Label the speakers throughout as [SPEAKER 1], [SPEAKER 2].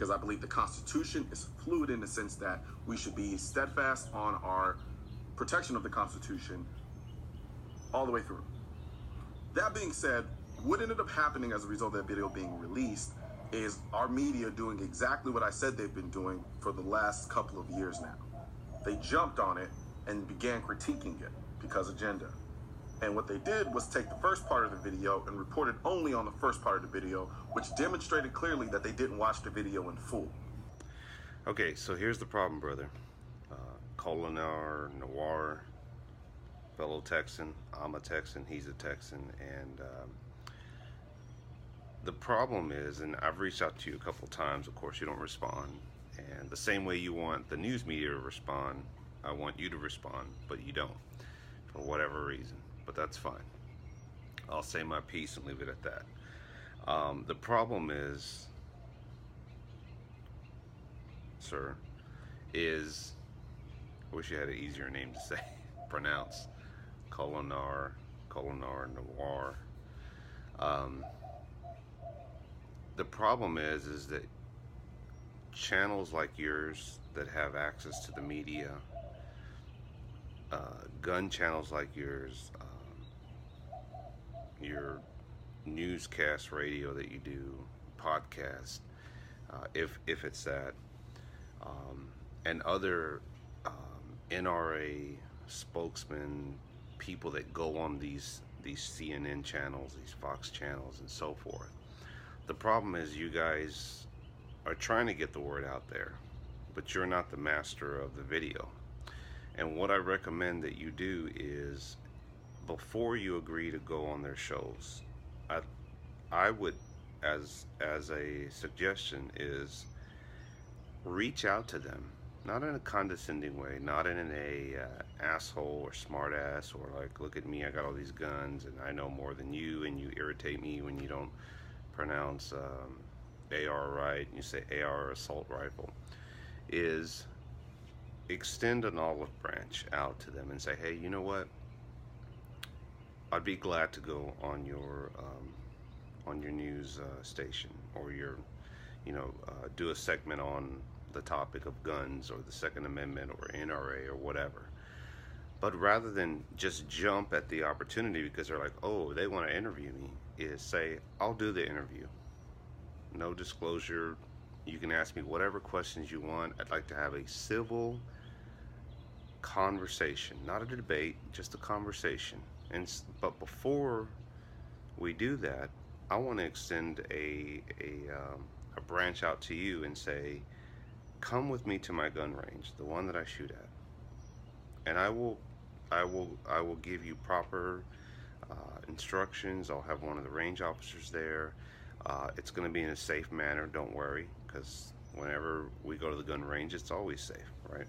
[SPEAKER 1] because I believe the Constitution is fluid in the sense that we should be steadfast on our protection of the Constitution all the way through. That being said, what ended up happening as a result of that video being released is our media doing exactly what I said they've been doing for the last couple of years now. They jumped on it and began critiquing it because agenda. And what they did was take the first part of the video and reported only on the first part of the video, which demonstrated clearly that they didn't watch the video in full.
[SPEAKER 2] Okay, so here's the problem, brother. Colion, Noir, fellow Texan. I'm a Texan, he's a Texan, and the problem is, and I've reached out to you a couple times, of course you don't respond, and the same way you want the news media to respond, I want you to respond, but you don't, for whatever reason, but that's fine. I'll say my piece and leave it at that. The problem is, sir, is, I wish you had an easier name to say, pronounce, Colion, Noir. The problem is that channels like yours that have access to the media, gun channels like yours, your newscast radio that you do, podcast, if it's that, and other NRA spokesmen, people that go on these CNN channels, these Fox channels, and so forth. The problem is you guys are trying to get the word out there, but you're not the master of the video. And what I recommend that you do is, before you agree to go on their shows, I would, as a suggestion, is reach out to them, not in a condescending way, not in a asshole or smart ass, or like, look at me, I got all these guns and I know more than you and you irritate me when you don't pronounce AR right and you say AR assault rifle. Is extend an olive branch out to them and say, hey, you know what, I'd be glad to go on your news station, or your, do a segment on the topic of guns or the Second Amendment or NRA or whatever. But rather than just jump at the opportunity because they're like, oh, they want to interview me, is say, I'll do the interview. No disclosure. You can ask me whatever questions you want. I'd like to have a civil conversation, not a debate, just a conversation. But before we do that, I want to extend a branch out to you and say, come with me to my gun range, the one that I shoot at, and I will give you proper instructions. I'll have one of the range officers there. It's going to be in a safe manner, don't worry, because whenever we go to the gun range, it's always safe, right?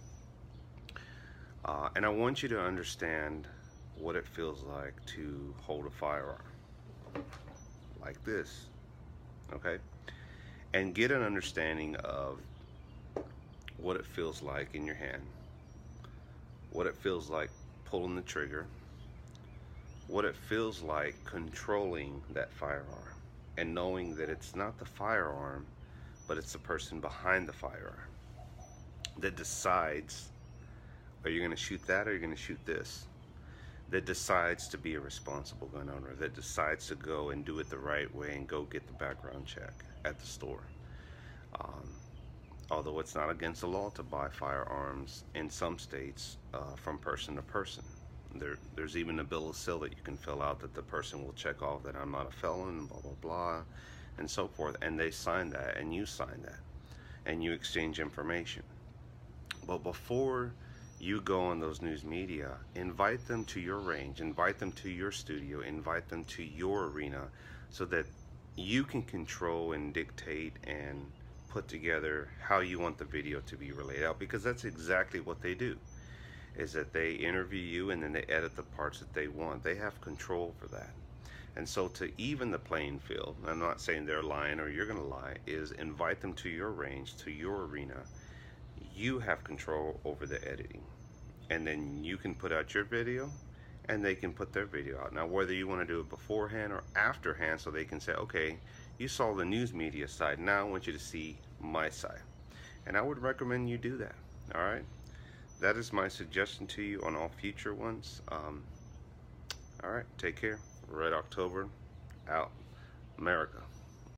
[SPEAKER 2] And I want you to understand what it feels like to hold a firearm like this, okay? And get an understanding of what it feels like in your hand, what it feels like pulling the trigger, what it feels like controlling that firearm, and knowing that it's not the firearm, but it's the person behind the firearm that decides, are you going to shoot that or are you going to shoot this? That decides to be a responsible gun owner, that decides to go and do it the right way and go get the background check at the store. Although it's not against the law to buy firearms in some states from person to person. There's even a bill of sale that you can fill out that the person will check off that I'm not a felon, blah, blah, blah, and so forth. And they sign that, and you sign that, and you exchange information. But before you go on those news media, invite them to your range, invite them to your studio, invite them to your arena, so that you can control and dictate and put together how you want the video to be relayed out, because that's exactly what they do, is that they interview you and then they edit the parts that they want. They have control for that. And so to even the playing field, I'm not saying they're lying or you're gonna lie, is invite them to your range, to your arena. You have control over the editing, and then you can put out your video and they can put their video out. Now, whether you want to do it beforehand or afterhand, so they can say, okay, you saw the news media side, now I want you to see my side. And I would recommend you do that. All right. That is my suggestion to you on all future ones. All right. Take care. Red October out. America.